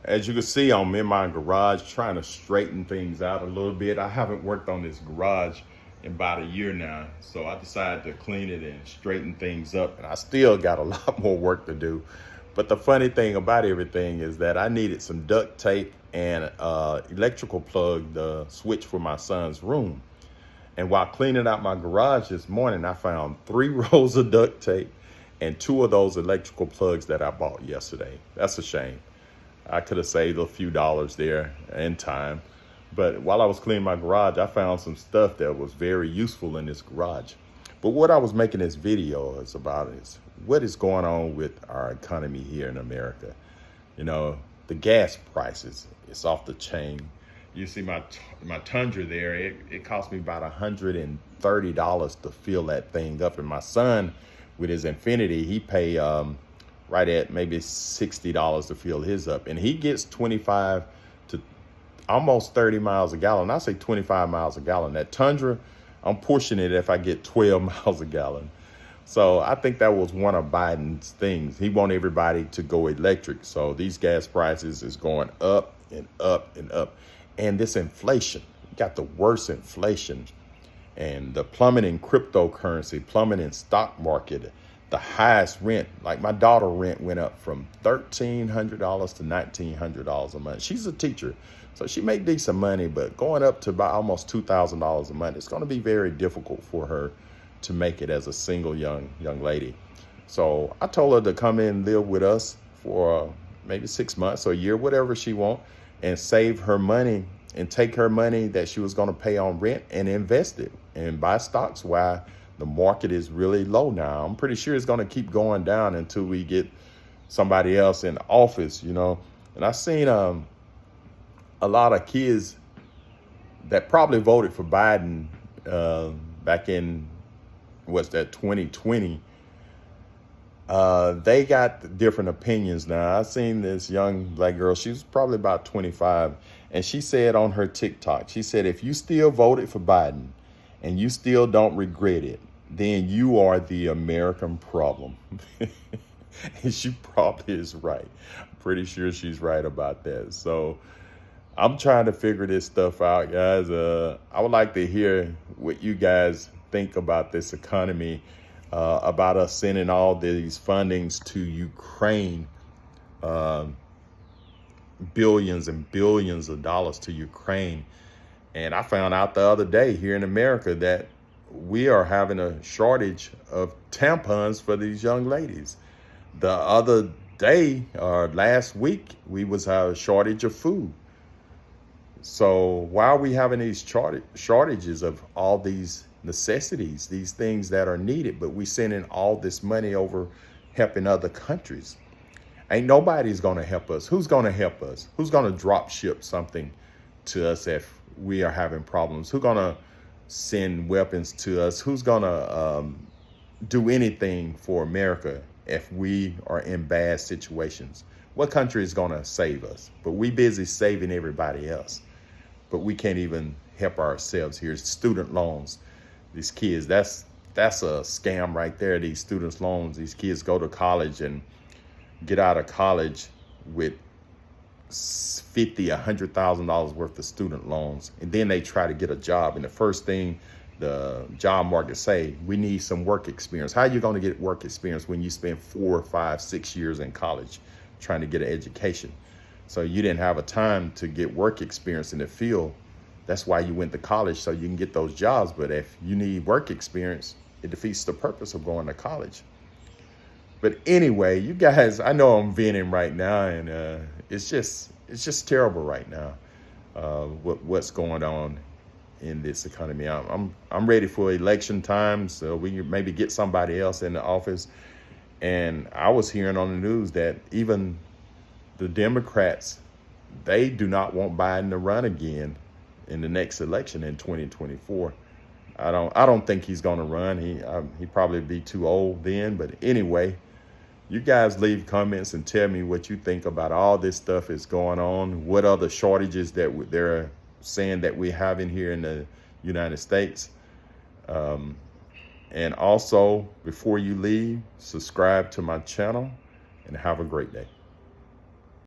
As you can see, I'm in my garage trying to straighten things out a little bit. I haven't worked on this garage in about a year now, so I decided to clean it and straighten things up. And I still got a lot more work to do. But the funny thing about everything is that I needed some duct tape and electrical plug, the switch for my son's room. And while cleaning out my garage this morning, I found 3 rolls of duct tape and 2 of those electrical plugs that I bought yesterday. That's a shame. I could have saved a few dollars there and time. But while I was cleaning my garage, I found some stuff that was very useful in this garage. But what I was making this video is about is what is going on with our economy here in America. You know, the gas prices, it's off the chain. You see my Tundra there, it cost me about $130 to fill that thing up. And my son, with his Infiniti, he paid right at maybe $60 to fill his up. And he gets 25 to almost 30 miles a gallon. I say 25 miles a gallon. That Tundra, I'm pushing it if I get 12 miles a gallon. So I think that was one of Biden's things. He want everybody to go electric. So these gas prices is going up and up and up. And this inflation, we got the worst inflation, and the plummeting cryptocurrency, plummeting stock market, the highest rent. Like my daughter rent went up from $1,300 to $1,900 a month. She's a teacher, so she make decent money, but going up to about almost $2,000 a month, it's going to be very difficult for her to make it as a single young lady. So I told her to come in and live with us for maybe 6 months or a year, whatever she want, and save her money and take her money that she was going to pay on rent and invest it and buy stocks while the market is really low now. I'm pretty sure it's going to keep going down until we get somebody else in office, you know. And I've seen a lot of kids that probably voted for Biden back in, what's that, 2020. They got different opinions now. I seen this young black girl, she was probably about 25, and she said on her TikTok, she said, if you still voted for Biden and you still don't regret it, then you are the American problem. And she probably is right. I'm pretty sure she's right about that. So I'm trying to figure this stuff out, guys. I would like to hear what you guys think about this economy, about us sending all these fundings to Ukraine, billions and billions of dollars to Ukraine. And I found out the other day here in America that we are having a shortage of tampons for these young ladies. The other day, or last week, we was a shortage of food. So why are we having these shortages of all these necessities, these things that are needed, but we sending all this money over helping other countries? Ain't nobody's going to help us. Who's going to help us? Who's going to drop ship something to us if we are having problems? Who's going to send weapons to us? Who's going to do anything for America if we are in bad situations? What country is going to save us? But we busy saving everybody else. But we can't even help ourselves here. Student loans. These kids, that's a scam right there. These students loans, these kids go to college and get out of college with $100,000 worth of student loans, and then they try to get a job. And the first thing the job market say, we need some work experience. How are you going to get work experience when you spend 4, 5, 6 years in college trying to get an education? So you didn't have a time to get work experience in the field. That's why you went to college, so you can get those jobs. But if you need work experience, it defeats the purpose of going to college. But anyway, you guys, I know I'm venting right now, and it's just terrible right now. What's going on in this economy? I'm ready for election time, so we can maybe get somebody else in the office. And I was hearing on the news that even the Democrats, they do not want Biden to run again in the next election in 2024. I don't think he's going to run. He probably be too old then. But anyway, you guys leave comments and tell me what you think about all this stuff is going on. What other shortages that they're saying that we're having here in the United States. And also, before you leave, subscribe to my channel and have a great day.